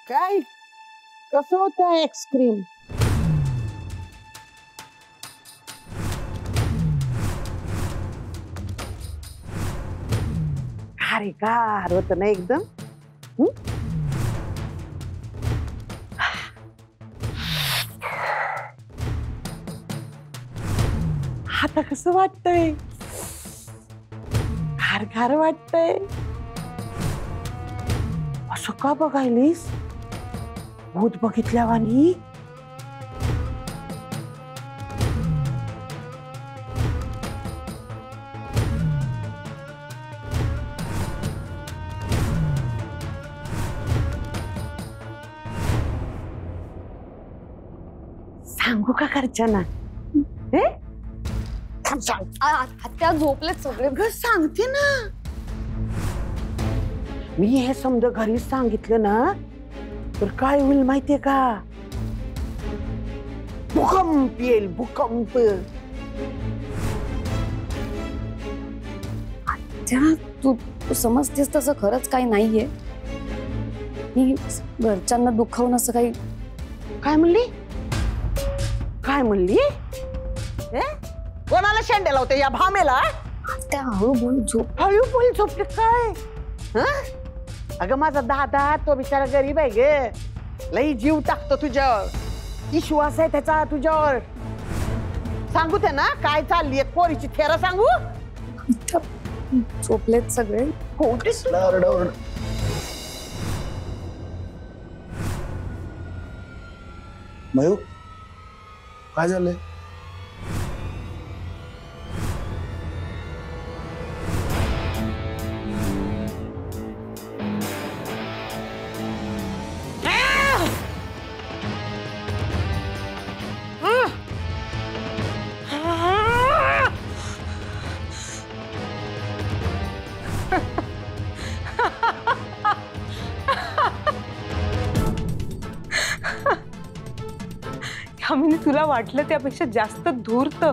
काय कसं होतं आईस्क्रीम? अरे गार होत ना एकदम. आता कसं वाटतंय? गार गार वाटतंय. असं का बघायलीस? भूत बघितल्यावानी. सांगू का घरच्यांना? आत्या झोपलेत सगळे. ग सांगते ना. मी हे समजा घरी सांगितलं ना तर काय होईल माहितीये का? भूकंप येईल, भूकंप. आत्या तू समजतेस तसं खरंच काही नाहीये. मी घरच्यांना दुखावून असं काही. काय म्हणली? काय म्हणली? कोणाला शेंडे लावते या भामेला? त्या हळू बोल झोप. हळू बोल झोपले काय? अगं माझा दादा तो बिचारा गरीब आहे ग. लई जीव टाकतो तुझ्यावर. विश्वास आहे त्याचा तुझ्यावर. सांगू ते ना काय चालली पोरीची थेरा सांगू? झोपलेत सगळे. मयू काय झालंय? यामिनी तुला वाटलं त्यापेक्षा जास्त धूर्त,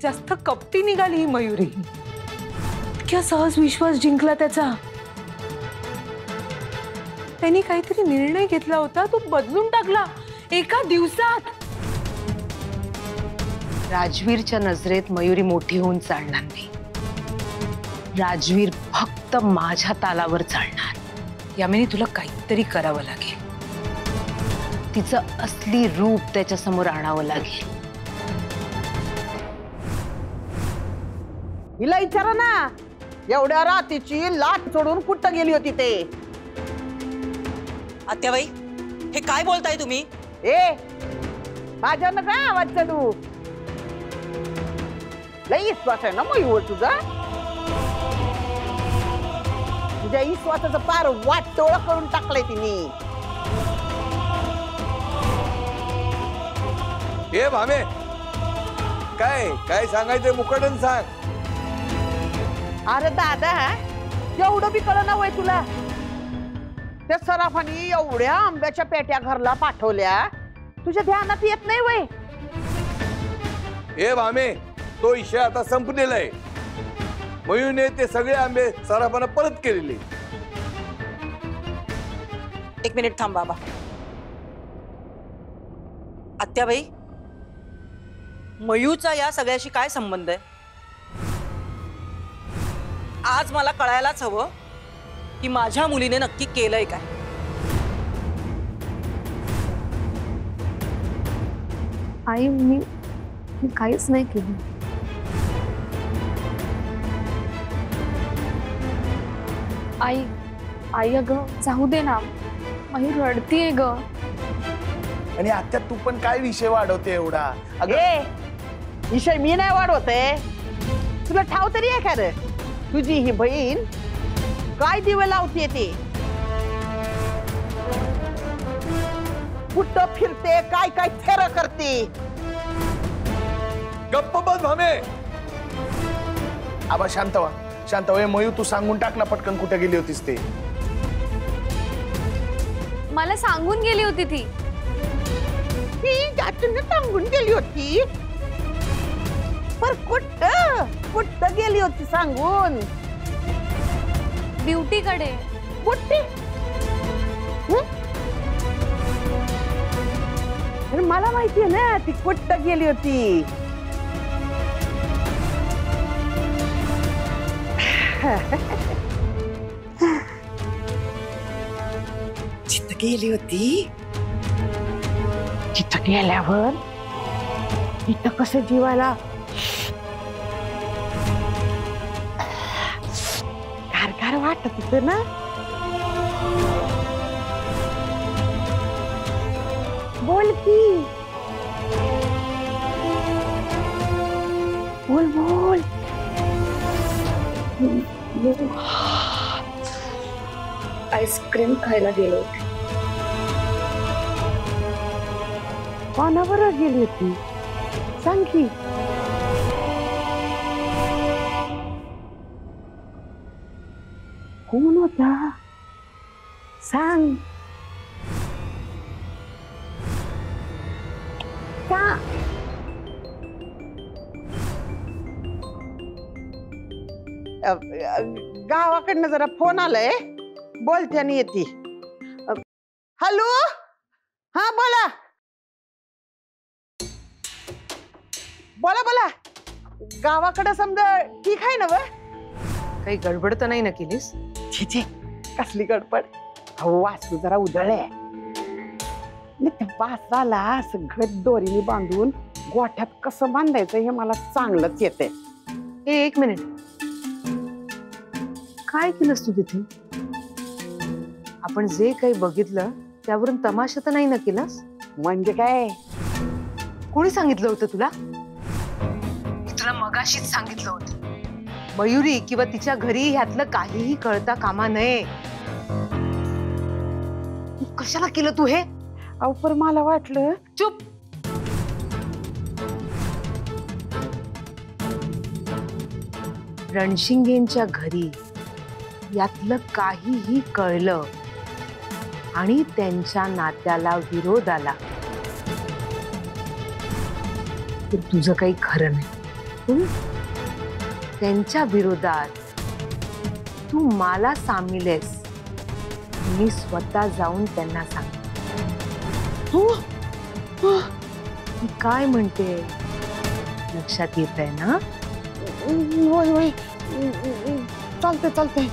जास्त कपटी निघाली ही मयुरी. इतक्या सहज विश्वास जिंकला त्याचा. त्यांनी काहीतरी निर्णय घेतला होता तो बदलून टाकला एका दिवसात. राजवीरच्या नजरेत मयुरी मोठी होऊन चालणार नाही. राजवीर फक्त माझ्या तालावर चालणार. यामिनी तुला काहीतरी करावं लागेल. तिचं असली रूप त्याच्या समोर आणावं लागेल. हिला विचारा ना एवढ्या रात्रीची लाट सोडून कुठं गेली होती ते? आत्याबाई हे काय बोलताय तुम्ही? माझ्यानं काय आवाज चढू? लई विश्वास आहे ना मयूर तुझा. तुझ्या विश्वासाचं पार वाटोळ करून टाकलंय तिने. हे भामे काय काय सांगायचंय मुकाटन सांग. अरे दादा एवढं बी कळलं ना वय तुला? त्या सराफानी एवढ्या आंब्याच्या पेट्या घरला पाठवल्या तुझ्या ध्यानात येत नाही वय? हे भामे तो विषय आता संपलेला आहे. मयूने ते सगळे आंबे सराफानं परत केलेले. एक मिनिट थांब बाबा. आत्याबाई मयूचा या सगळ्याशी काय संबंध आहे? आज मला कळायलाच हवं की माझ्या मुलीने नक्की केलंय काय. आई मी काहीच नाही केलं. आई अगं जाऊ दे ना. मयूर रडतीये ग. आणि आत्या तू पण काय विषय वाढवते एवढा? विषय मी नाही वाढवते. तुला ठाव तरी आहे का रे? तुझी ही बहीण काय दिवे लावते ते? कुठं फिरते काय काय थेर करते? गप्प बस भामे. आबा शांत व्हा, शांत व्हा. मयू तू सांगून टाक ना पटकन कुठे गेली होतीस ते. मला सांगून गेली होती ती. सांगून गेली होती पर कुठं गेली होती सांगून? ब्युटी कडे. कुठे? अरे मला माहितीये ना ती कुठं गेली होती. जिथं गेली होती तिथं गेल्यावर तिथं कसं जीवाला गार वाटत होतं ना. बोल की बोल बोल. आईस्क्रीम खायला गेलो होते. कोणाबरोबर गेली होती सांग की. कोण होता सांग. गावाकडनं जरा फोन आलाय बोलते आणि येते. हॅलो हा बोला बोला बोला. गावाकडं समजा ठीक आहे ना? काही गडबड तर नाही ना केलीस? छे कसली गडबड. अहो वासरू जरा उधळले. त्या वासराला सगळं दोरीने बांधून गोठ्यात कसं बांधायचं हे मला चांगलंच येते. एक मिनिट, काय केलंस तू तिथे? आपण जे काही बघितलं त्यावरून तमाशा तर नाही ना केलास? म्हणजे काय? कोणी सांगितलं होतं तुला? तुला मगाशीच सांगितलं होतं मयुरी किंवा तिच्या घरी ह्यातलं काहीही कळता कामा नये. कशाला केलं तू हे? अहो पण मला वाटलं. चुप. रणशिंगेंच्या घरी यातलं काहीही कळलं आणि त्यांच्या नात्याला विरोध आला तर तुझं काही खरं नाही. त्यांच्या विरोधात तू मला सामील आहेस. मी स्वतः जाऊन त्यांना सांग. मी काय म्हणते लक्षात येत आहे ना? होय होय चालते चालते.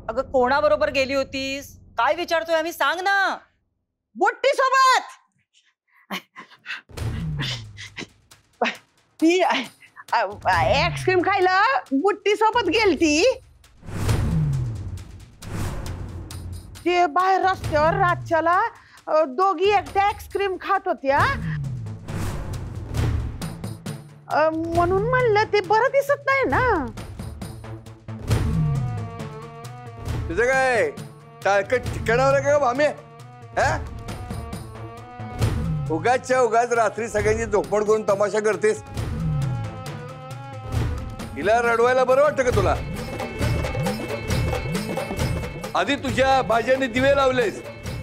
अगं कोणाबरोबर गेली होतीस? काय विचारतोय आम्ही, सांग ना. बुट्टी सोबत. ती आईस्क्रीम खायला बुट्टी सोबत गेलती. ते बाहेर रस्त्यावर रातच्याला दोघी एकट्या आईस्क्रीम खात होत्या. म्हणून म्हणलं ते बरं दिसत नाही ना. तुझं काय टाळकं ठिकाणावर आहे का भामे? उगाचच्या उगाच रात्री सगळ्यांची झोपड करून तमाशा करतेस. हिला रडवायला बरं वाटतं का तुला? आधी तुझ्या भाज्याने दिवे लावलेस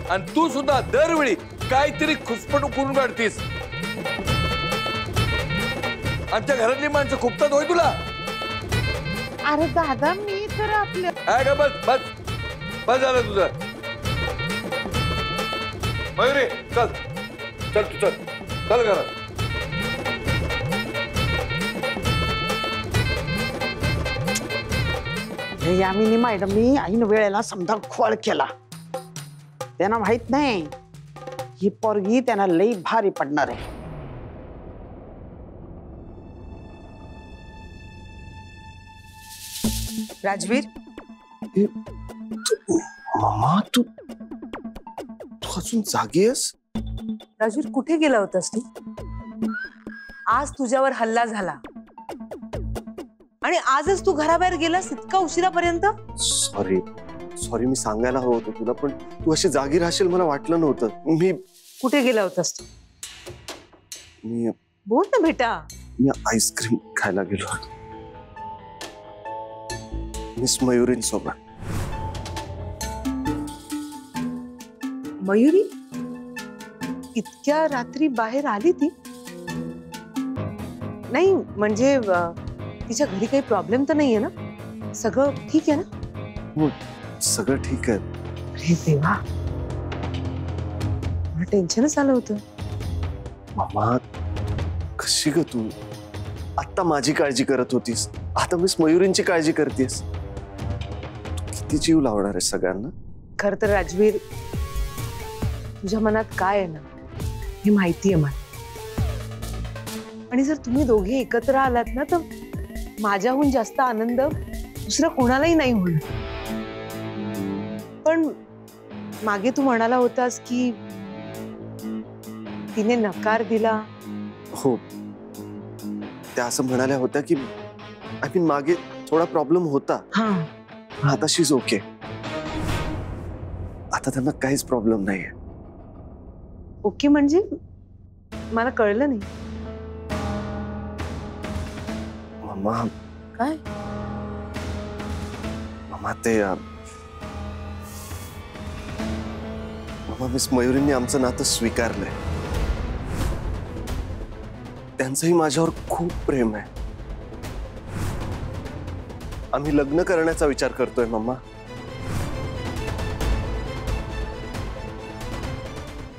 आणि तू सुद्धा दरवेळी काहीतरी खुसपट करून काढतीस. आमच्या घरातली माणसं खुपतात होय तुला? अरे दादा मी तर आपल्या काय का बस बस बस झालं तुझं. मयुरी चल चल तू चल चल घरात. यामिनी मॅडमनी ऐन वेळेला समजा खोळ केला. त्यांना माहित नाही ही पोरगी त्यांना लई भारी पडणार आहे. राजवीर, मामा तू अजून जागी आहेस? राजवीर कुठे गेला होतास तू? आज तुझ्यावर हल्ला झाला आणि आजच तू घराबाहेर गेलास इतका उशिरापर्यंत? सॉरी सॉरी मी सांगायला हवं होतं तुला, पण तू अशी जागी राहशील मला वाटलं नव्हतं. मी कुठे गेला होतास तू? मी बोल ना बेटा. मी आईस्क्रीम खायला गेलो होतो मिस मयुरींसोबत. मयुरी इतक्या रात्री बाहेर आली ती? नाही म्हणजे तिच्या घरी काही प्रॉब्लेम तर नाहीये ना? सगळं ठीक आहे ना? हो सगळं ठीक आहे. अरे देवा, मला टेन्शनच आलं होतं. मामा कशी ग तू? आता माझी काळजी करत होतीस, आता मिस मयुरींची काळजी करतेस. तू किती जीव लावणार आहे सगळ्यांना? खर तर राजवीर, तुझ्या मनात काय आहे ना हे माहितीये मला. आणि जर तुम्ही दोघे एकत्र आलात ना तर माझ्याहून जास्त आनंद दुसरा कोणालाही नाही होणार. पण मागे तू म्हणाला होतास की तिने नकार दिला. हो, त्या असं म्हणाल्या होत्या की आय मीन मागे थोडा प्रॉब्लेम होता. हा, आता शीज ओके. आता त्यांना काहीच प्रॉब्लेम नाहीये. ओके म्हणजे मला कळलं नाही. मामा काय? मामा ते मामा मिस मयुरींनी आमचं नातं स्वीकारलंय. त्यांचंही माझ्यावर खूप प्रेम आहे. आम्ही लग्न करण्याचा विचार करतोय मामा.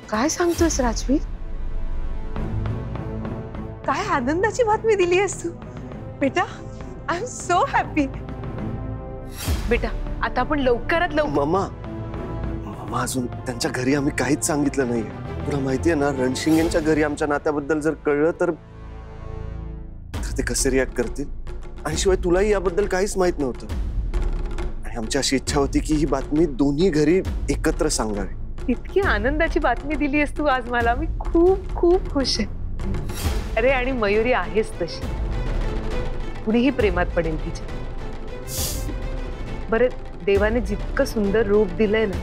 काय सांगतोस राजवीर? काय आनंदाची बातमी दिली आहेस तू बेटा. I am so happy. बेटा आता आपण लवकरात लवकर. मामा मामा अजून त्यांच्या घरी आम्ही काहीच सांगितलं नाहीये. तुला माहितीये ना, रणशिंगेंच्या घरी आमच्या नात्याबद्दल जर कळलं तर ते कसे रिॲक्ट करतील. आणि शिवाय तुलाही याबद्दल काहीच माहित नव्हतं. आणि आमची अशी इच्छा होती की ही बातमी दोन्ही घरी एकत्र सांगावी. इतकी आनंदाची बातमी दिली आहेस तू आज मला. मी खूप खूप खुश आहे. अरे आणि मयुरी आहेच तशी, कुणीही प्रेमात पडेल तिच्या. बरं, देवाने जितकं सुंदर रूप दिलंय ना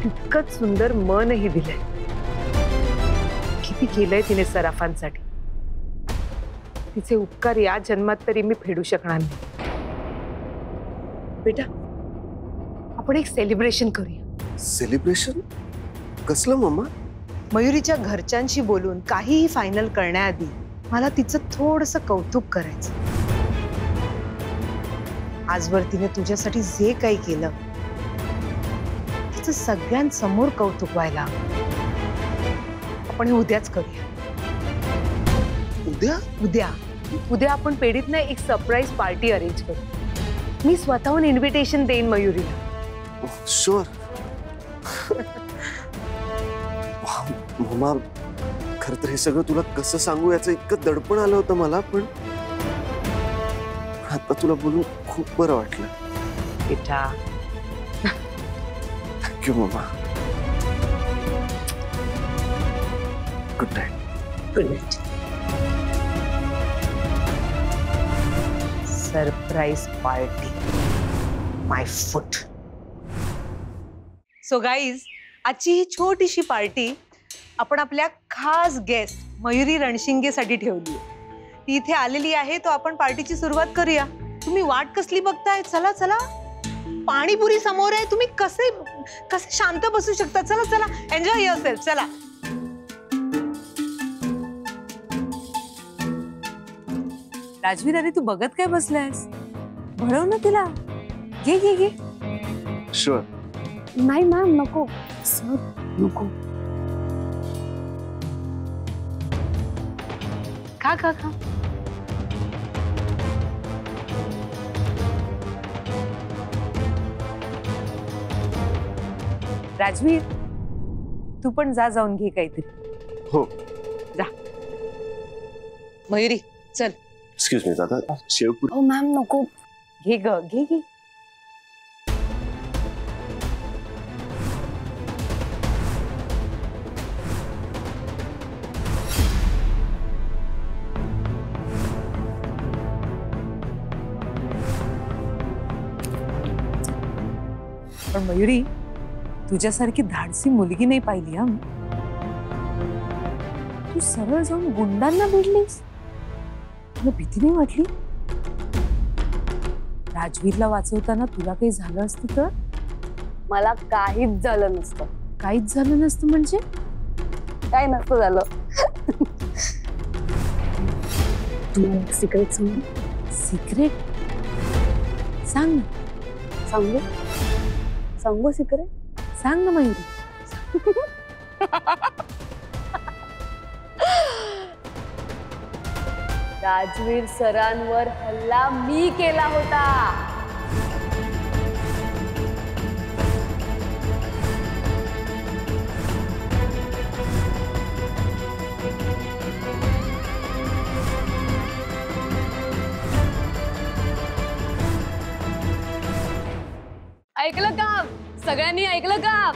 तितकंच सुंदर मनही दिलंय. किती केलंय तिने सराफांसाठी. तिचे उपकार या जन्मात तरी मी फेडू शकणार नाही. बेटा आपण एक सेलिब्रेशन करूया. सेलिब्रेशन? कसलं मामा? मयुरीच्या घरच्यांशी बोलून काहीही फायनल करण्याआधी मला तिचं थोडंसं कौतुक करायचं. आजवर तिने तुझ्यासाठी जे काही केलं तिचं सगळ्यांसमोर कौतुक व्हायला. आपण हे उद्याच करूया. उद्या? उद्या उद्या आपण पेढीत ना एक सरप्राईज पार्टी अरेंज करू. मी स्वतःहून इन्व्हिटेशन देईन मयुरीला. शुअर. मामा खर तर हे सगळं तुला कसं सांगू याचं इतकं दडपण आलं होतं मला. पण आता तुला बोलून खूप बरं वाटलं. बेटा थँक्यू मामा. Good night. Good night. Surprise party my foot. So guys, आजची ही छोटीशी पार्टी आपण आपल्या खास गेस्ट मयुरी रणशिंगेसाठी ठेवली. ती इथे आलेली आहे, तो आपण पार्टीची सुरुवात करूया. तुम्ही वाट कसली बघताय? चला चला, पाणीपुरी समोर आहे. तुम्ही कसे कसे शांत बसू शकता? चला चला, एन्जॉय युअरसेल्फ. चला. राजवीर, अरे तू बघत काय बसलायस? भरव ना तिला. घे घे घे. शुअर. नाही मॅम, नको सर, नको. खा खा खा. राजवीर, तू पण जाऊन घे काहीतरी. हो. जा. मयुरी चल. एक्सक्यूज मी दादा, शेवपुरी. हो मॅम, नको. घे ग, घे घे. पण मयुरी, तुझ्यासारखी धाडसी मुलगी नाही पाहिली हा. तू सरळ जाऊन गुंडांना भिडलीस. तुला भीती नाही वाटली? राजवीरला वाचवताना तुला काही झालं असतं तर? मला काहीच झालं नसतं. काहीच झालं नसतं म्हणजे? काय नसतं झालं. तुम्हाला एक सिक्रेट सांगू? सिक्रेट? सांग ना. सांगू सिक्रेट? सांग ना मयुरी. राजवीर सरांवर हल्ला मी केला होता. ऐकलं का? सगळ्यांनी ऐकलं का?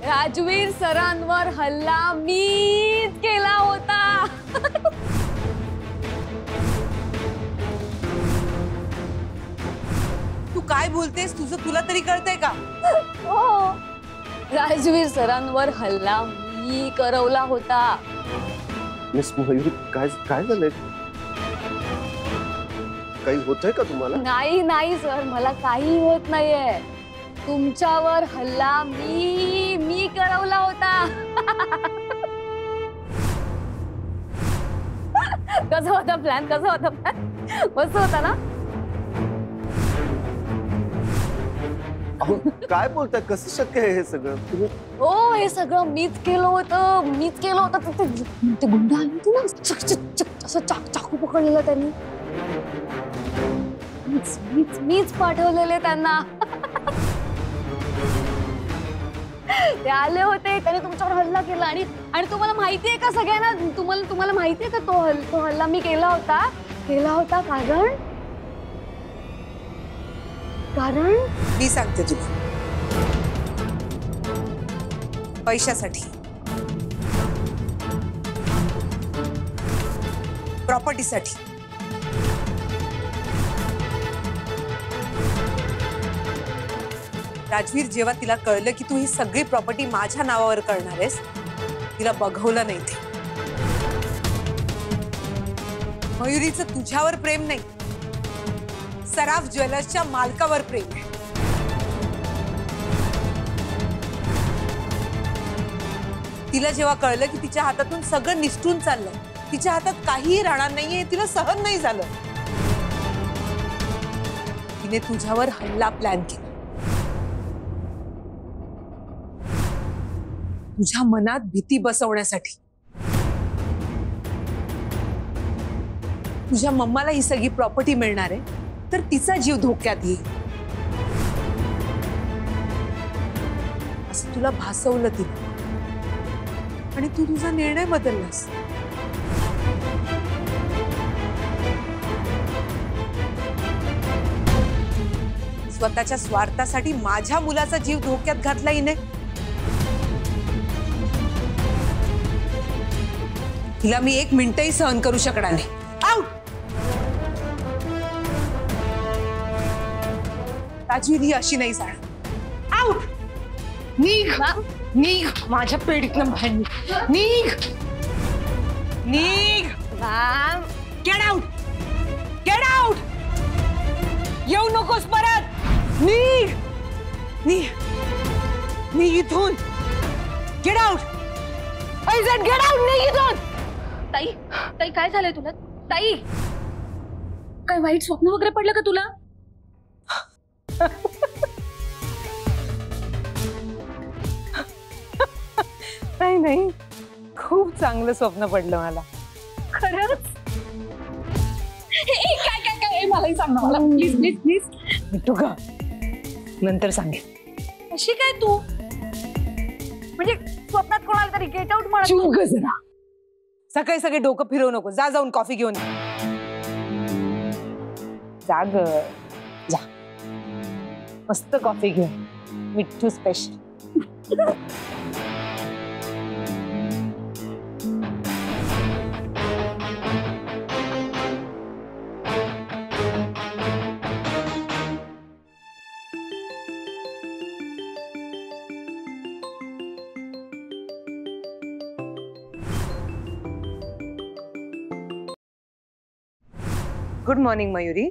राजवीर सरांवर हल्ला मीच केला होता. तू काय बोलतेस? तुझं तुला तरी कळतंय का? हो, राजवीर सरांवर हल्ला मी करवला होता. मिस मयुरी काय काय झालंय? काही होतंय का तुम्हाला? नाही नाही सर, मला काही होत नाहीये. तुमच्यावर हल्ला मी करवला होता. कसा होता प्लॅन? कसा होता प्लॅन? मस्त होता ना? अहो, काय बोलताय? कसं शक्य आहे हे सगळं? तुम्ही हो, हे सगळं मीच केलं होतं. मीच केलं होतं. ते गुंड आले होते ना, चक चक चक असं चाकू पकडलेलं त्यांनी. मीच पाठवलेले त्यांना. ते आले होते, त्याने तुमच्यावर हल्ला केला. आणि तुम्हाला माहितीये का सगळ्यांना? तुम्हाला माहितीये का तो हल्ला मी केला होता कारण मी सांगते तुला. पैशासाठी, प्रॉपर्टीसाठी. राजवीर जेव्हा तिला कळलं की तू ही सगळी प्रॉपर्टी माझ्या नावावर करणार आहेस, तिला बघवलं नाही ते. मयुरीचं तुझ्यावर प्रेम नाही, सराफ ज्वेलर्सच्या मालकावर प्रेम आहे. तिला जेव्हा कळलं की तिच्या हातातून सगळं निसटून चाललंय, तिच्या हातात काहीही राहणार नाहीये, तिला सहन नाही झालं. तिने तुझ्यावर हल्ला प्लॅन केला. तुझ्या मनात भीती बसवण्यासाठी. तुझ्या मम्माला ही सगळी प्रॉपर्टी मिळणार आहे तर तिचा जीव धोक्यात येईल असं तुला भासवलं तिने. आणि तू तुझा निर्णय बदललास. स्वतःच्या स्वार्थासाठी माझ्या मुलाचा जीव धोक्यात घातला हिने. तिला मी 1 मिनिटही सहन करू शकणार नाही. आउट. राजवीर ही अशी नाही जाणार. आउट. निघ माझ्या पेडीतनं बाहेर निघ. Get out. Get out. येऊ नकोस परत. निघ इथून. Get out. Get out. निघ इथून. ताई काय झालंय तुला? ताई, काय वाईट स्वप्न वगैरे पडलं का तुला? नाही, खूप चांगलं स्वप्न पडलं मला. खरंच? काय मलाही सांग मला, प्लीज. मिठू ग, नंतर सांगेल. अशी काय तू? म्हणजे स्वप्नात कोणाला तरी गेट आउट म्हणा. चूक जरा. सकाळी सगळे डोकं फिरवू नको. जा, जाऊन कॉफी घेऊन ये. जा ग, जा. मस्त कॉफी घेऊन, Mithu special. Good morning Mayuri.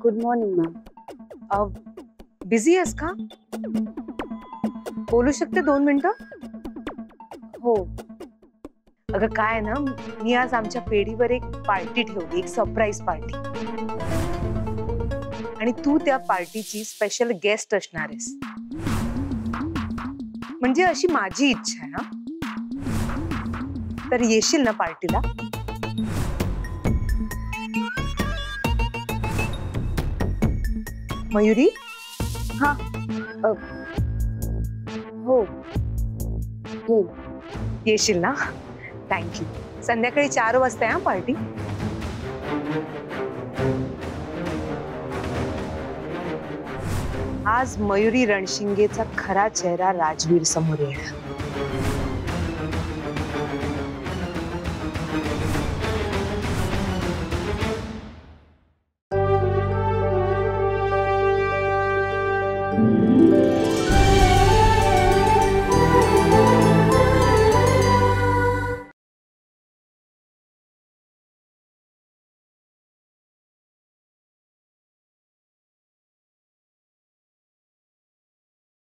Good morning ma'am. Busy आहेस का? बोलू शकते 2 मिनिटं? हो. अगं काय ना, मी आज आमच्या पेढीवर एक पार्टी ठेवली, एक सरप्राईज पार्टी. आणि तू त्या पार्टीची स्पेशल गेस्ट असणार आहेस. म्हणजे अशी माझी इच्छा आहे. हा तर येशील ना पार्टीला? मयुरी, हा हो हो येशील ना? थँक्यू. संध्याकाळी 4 वाजता आहे हा पार्टी. आज मयुरी रणशिंगेचा खरा चेहरा राजवीर समोर येणार.